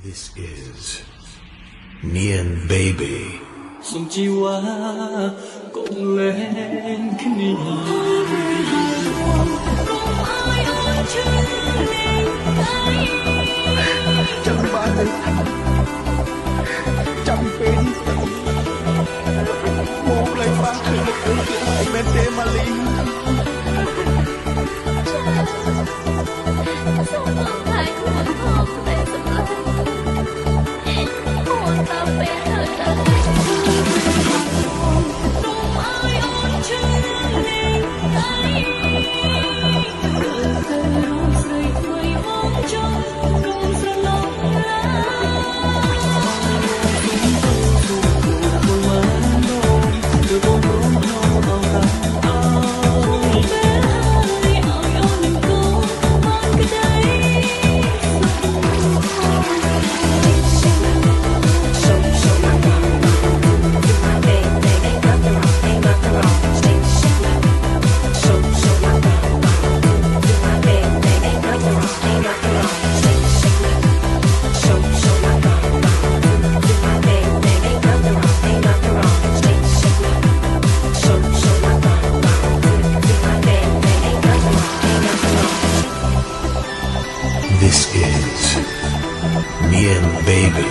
This is Nian Baby សូមជីវ៉ាកុំលែងគ្នាចាំបានទៅចាំពេលមកលេងបានឃើញលោកអើយមែនទេម៉ាលីសូមអរគុណផងតែសម្រាប់អូនតាមពេលទៅThis is Nian Baby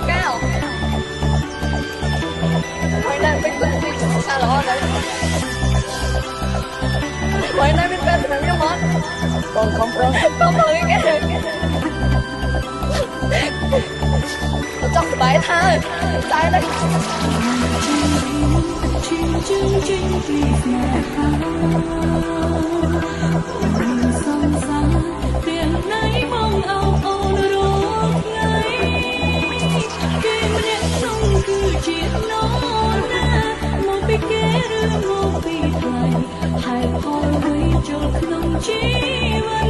កៅហើយនៅវិញវិញសាឡនហើយនៅវិញពេលទៅខ្ញុំមកបងខំប្រឹងគេចង់សบายថាតែនេះហើយផលវិញចូលក្នុងជីវិត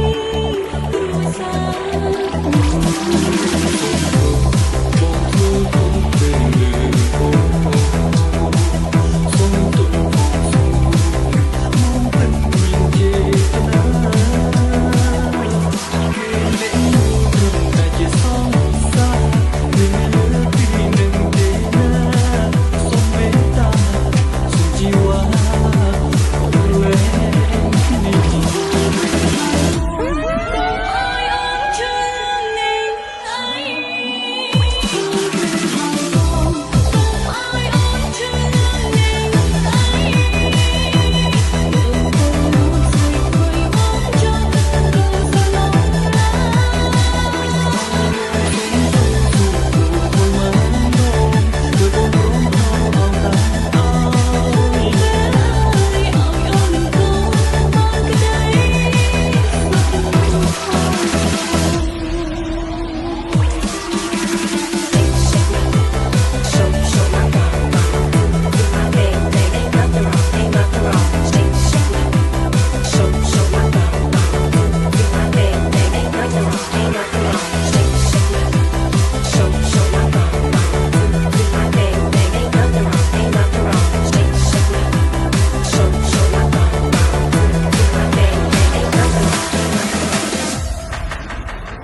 គ្រួ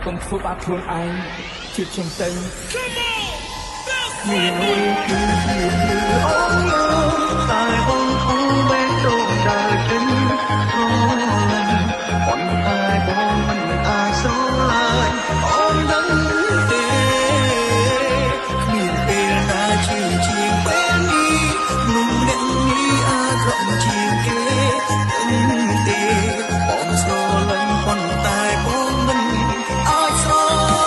កុំធ្វើបាបខ្លួនឯងជឿជាងទៅមានមួយគឺអូនតែបងអងបែកដូនដើរចេញអូនប៉ុន្តែបងមិនអាចស្រឡាញ់អូនដឹងទេគ្មានពេលណាជឿជាងពេលនេះនោះអ្នកនេះអាចរំជាងគេដឹងទេបងស្រឡាញ់ប៉ុន្តែបងមិនអាចស្រឡាញ់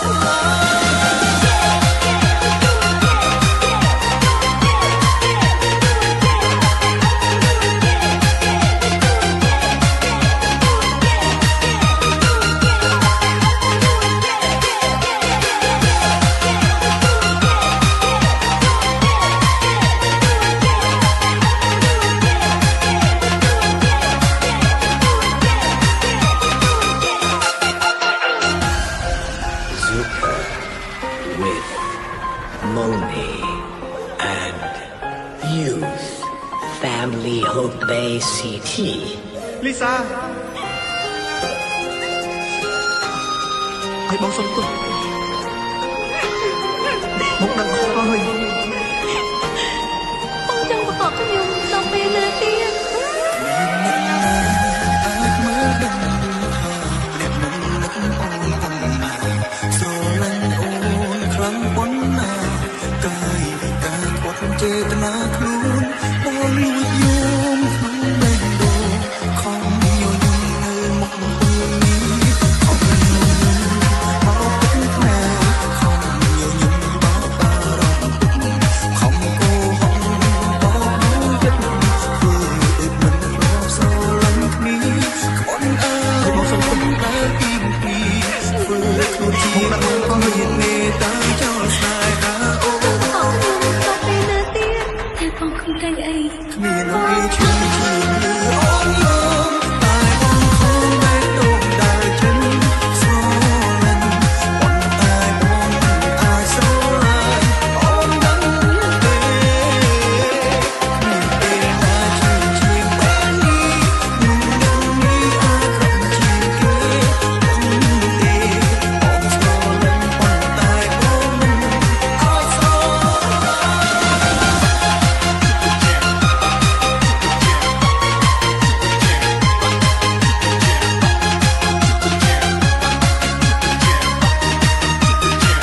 with Moni and Youth Family Hope Bay CT Lisa ឲ្យបងសុំទោសមកដឹងខុសហើយបងចង់បកកខ្ញុំដល់ពេលណាទៀតអាចមើលដឹងថាអ្នកនឹងនឹកអូនអំណាចស្រឡាញ់អូនខ្លាំងប៉ុណ្ណាកាយវិការគាត់ចេតនាខ្លួនបងលួចយំក្នុងបេះដូងខំញញឹមនៅមុខពេលនេះខំញញឹមបោកទឹកភ្នែកខំញញឹមបោកបារម្ភខំគោហងបោកមួយចិត្តធ្វើដូចមិនរកស្រឡាញ់គ្នាក្បន់អើយមកសុំទុំតែពីពីធ្វើខ្លួនជាមិនខំរៀនមេតាចោលស្នេហាអូនបងខ្ញុំដល់ពេលណាទៀតតែបងគ្មានអីគ្មានអ្វីឈឺអូនយកតែបងខំតែដងដើរចិនស្រលាញ់ប៉ុន្តែបងមិនអាចស្រឡាញ់អូនដឹងទេគ្មានពេលណាឈឺជាងពេលនេះនឹងនឹងនេះអាចខំជាងគេដឹងទេបងស្រឡាញ់ប៉ុន្តែបងមិនអាចស្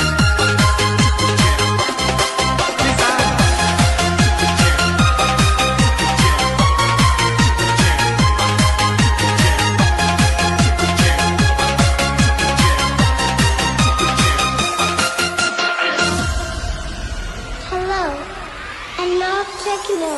រឡាញ់Hello, and now techno.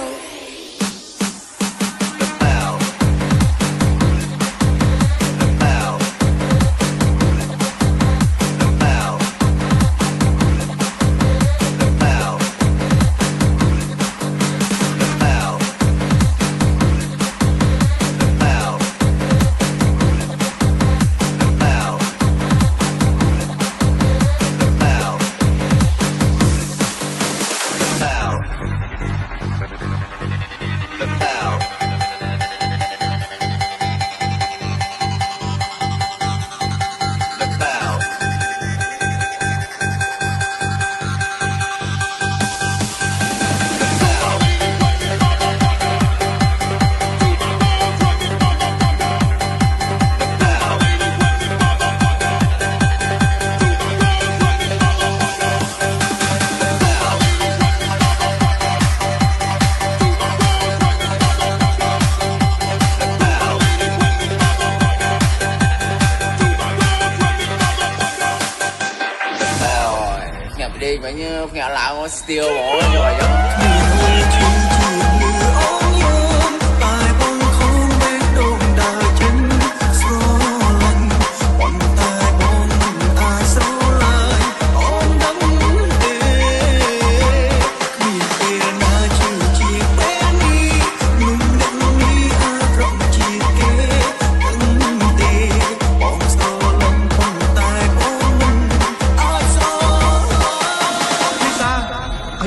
đi vậy như nghe lão still bỏ rồi vậy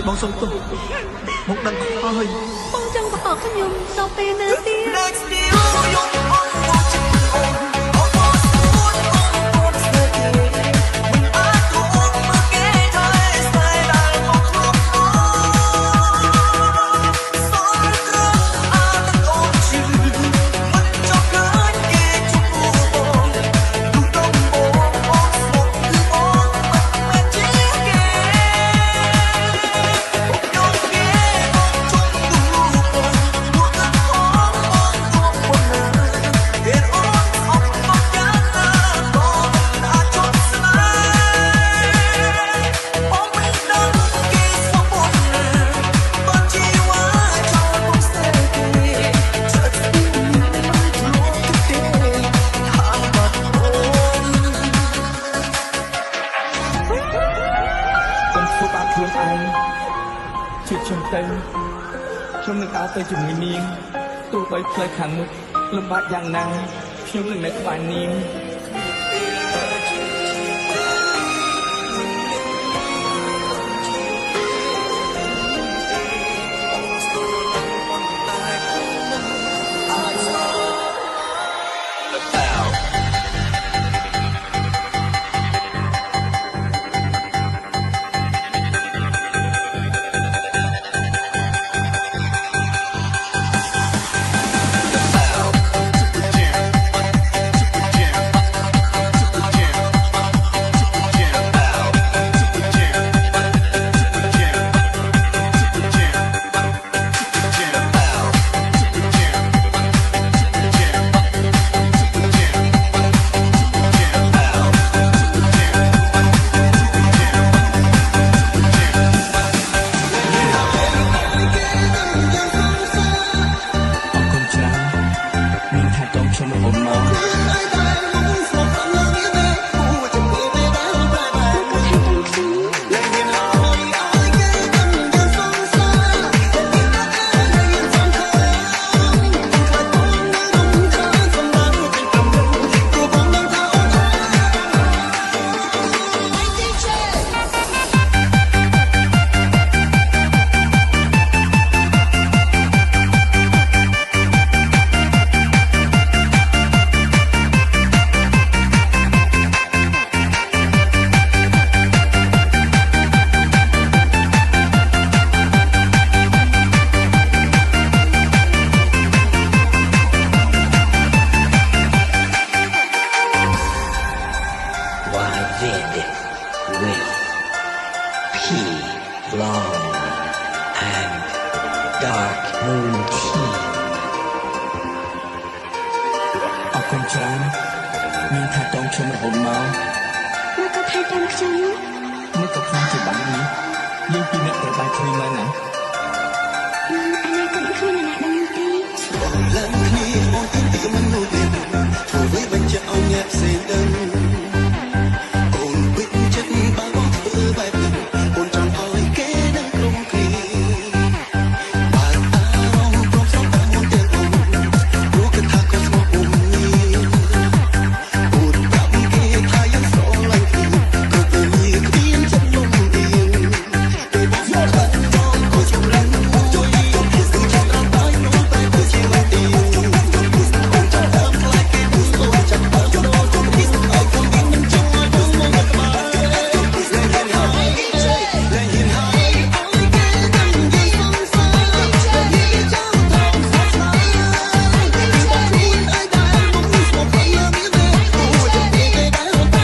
បងសុំទោសមកដឹងខុសហើយបងចង់បកកខ្ញុំដល់ពេលណាទៀតខ្ញុំនឹងដើរទៅជាមួយនាងទោះបីផ្លូវខាងមុខលំបាកយ៉ាងណាខ្ញុំនឹងនៅក្បែរនាង my vid with P long and dark moon tea. អរគុណច្រើនមានថាតងខ្ញុំរហូតមក លោកក៏ថែទាំខ្ញុំ នេះក៏ខ្លាំងជាបាននេះយើងពីរនាក់ត្រូវបានគ្នាមកណា អនាគតខ្លួនអ្នកដឹងទេ ឡើងគ្នាអូនទីមនុស្សទេធ្វើឲ្យបញ្ជាក់ឲ្យអ្នកផ្សេងដឹងអូនវិជ្ជចិត្តបើបងធ្វើបែបនេះអូនចង់ឲ្យគេដឹងក្រុមគ្នាបើអារម្មណ៍ព្រមស្រុកតាមមុនទាំងអូនព្រោះគិតថាក៏ស្មោះអូននេ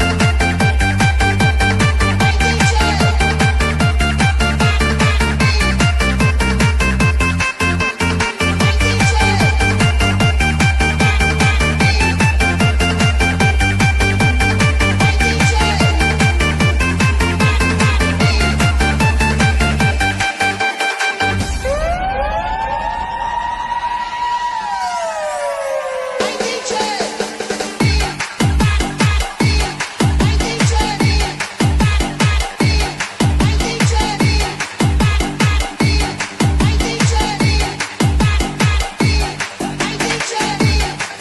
ះអូ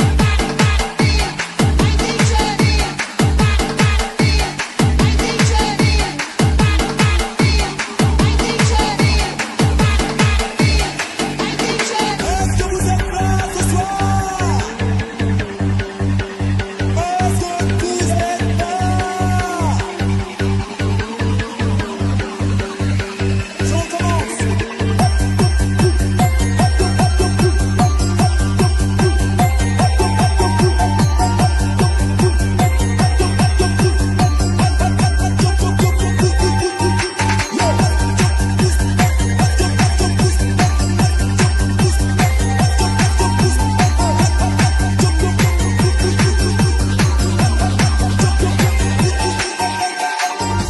នប្រាប់គេថាយ៉ាងស្រឡាញ់គ្នាក៏ទៅមានគ្មានចិត្តលំអៀងពេលបងស្គាល់បងក៏ជម្រះជួយគឺចាំដល់តែនោះតែទៅជាមិនទីអូនចាំដើមខ្លាចគេអូនចាំដើមដល់ជុំនេះឲ្យខ្ញុំវិញមិនចង់ឲ្យបងមកក្បែរលែងហ៊ានហើយអូនគេដឹងយើងសងសាលែងចាំថោកស្អាតស្អាតគឺបងខ្លួនឯងដែលមកស្មោះផ្លូវលើមានទេអូនចាំគេដែលតែបែបនេះ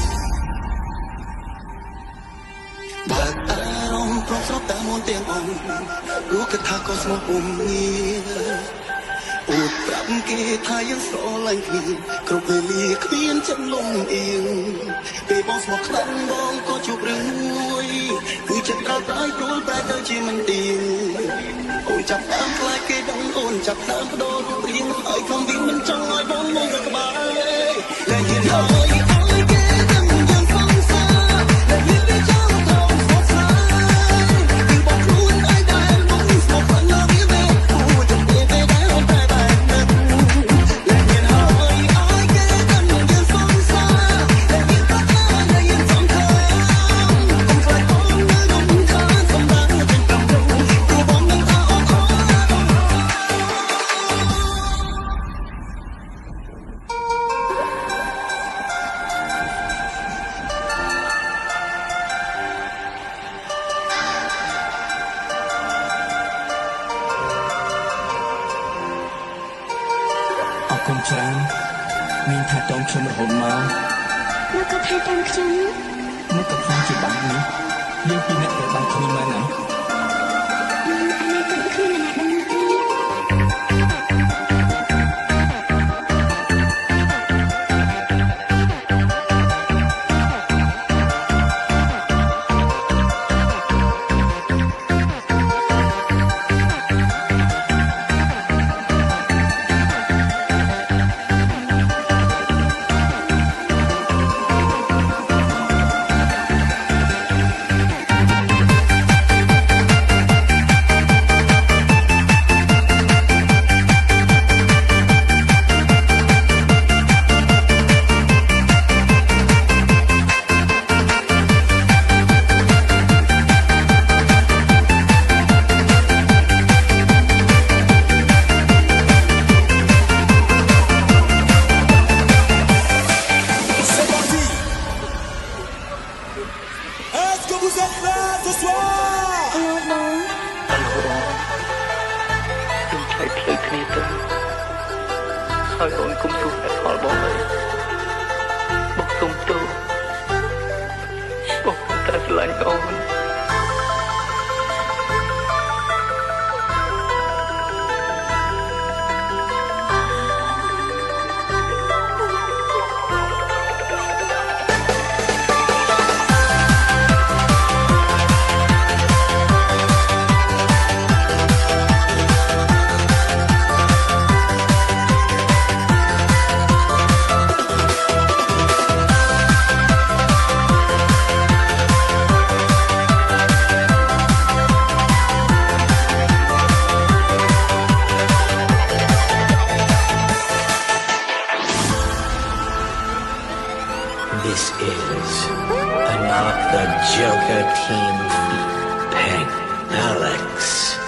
លែងហ៊ានហើយអូនគេដឹងយើងសងសាលែងចាំតែយើងសំខាន់ បើកអារម្មណ៍ព្រមស្របតាមមុនទាំងអូនព្រោះគិតថាក៏ស្មោះពុំងារអូនប្រាប់គេថាយើងស្រឡាញ់គ្នាគ្រប់វេលាគ្មានចិត្តលំអៀងពេលបងស្មោះខ្លាំងបងក៏ជួបរឿងមួយគឺចិត្តក្រោយប្រែព្រួលប្រែទៅជាមិនទៀងអូនចាប់តាមខ្លាចគេដឹងអូនចាប់តាមបដូររូបរាងឲ្យខ្ញុំវិញមិនចង់ឲ្យបងមកក្បែរលែងហ៊ានហើយឲ្យគេដឹងយើងសងសាលែងហ៊ានវាចង់ថោកស្មោះស្ម័គ្រគឺបងខ្លួនឯងដែលមកស្មោះខ្លាំងណាស់វាទេអូនចាំគេដែលតែបែបនេះលែងហ៊ានហើយឲ្យគេដឹងយើងសងសាលែងហ៊ានក៏ថាលែងហ៊ានសំខាន់កុំខ្លាចបងនៅរំខានសម្រាប់ទាំងកំពុងព្រោះបងនឹងថាអរគុណ អរគុណច្រើនមានថាតងខ្ញុំរហូតមក លោកក៏ថែទាំខ្ញុំ នេះក៏ខ្លាំងជាបាននេះយើងពីរនាក់ត្រូវបានគ្នាមកណា អនាគតខ្លួនអ្នកដឹងទេ អ ហើយអូនគុំទូតែផលបងអើយបងសុំទោសបងតែស្រឡាញ់អូន This is another Joker Team Peng Alex.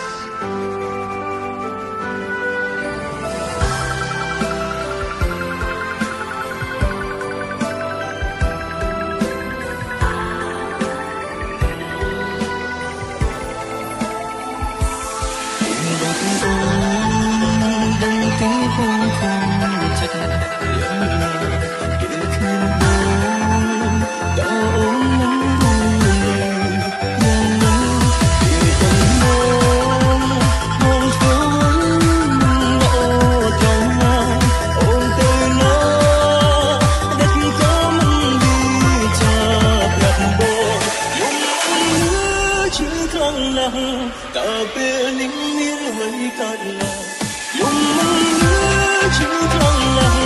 Tờ bia lính miên hơi cạn lòng dùng mong nhớ chữ thăng lòng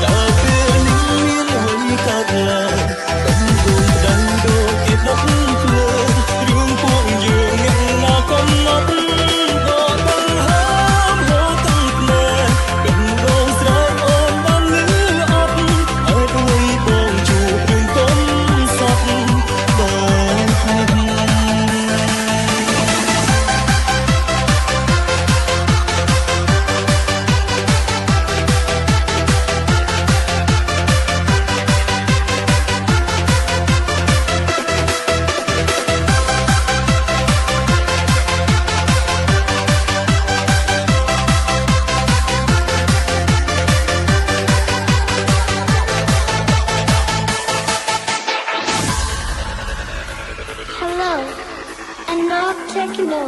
tờ bia lính miên hơi cạn lòng cánh buồn đắng đô kiếp đất phương đường cuồng dường nghe là con mắt gò tăng hám hô tăng nè gần gò sợi ôm ban ngữ ấp ở đuôi bồn chùa đường tôm sọc bờ thanh. Hello, and now techno.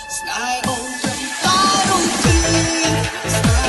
Sky on the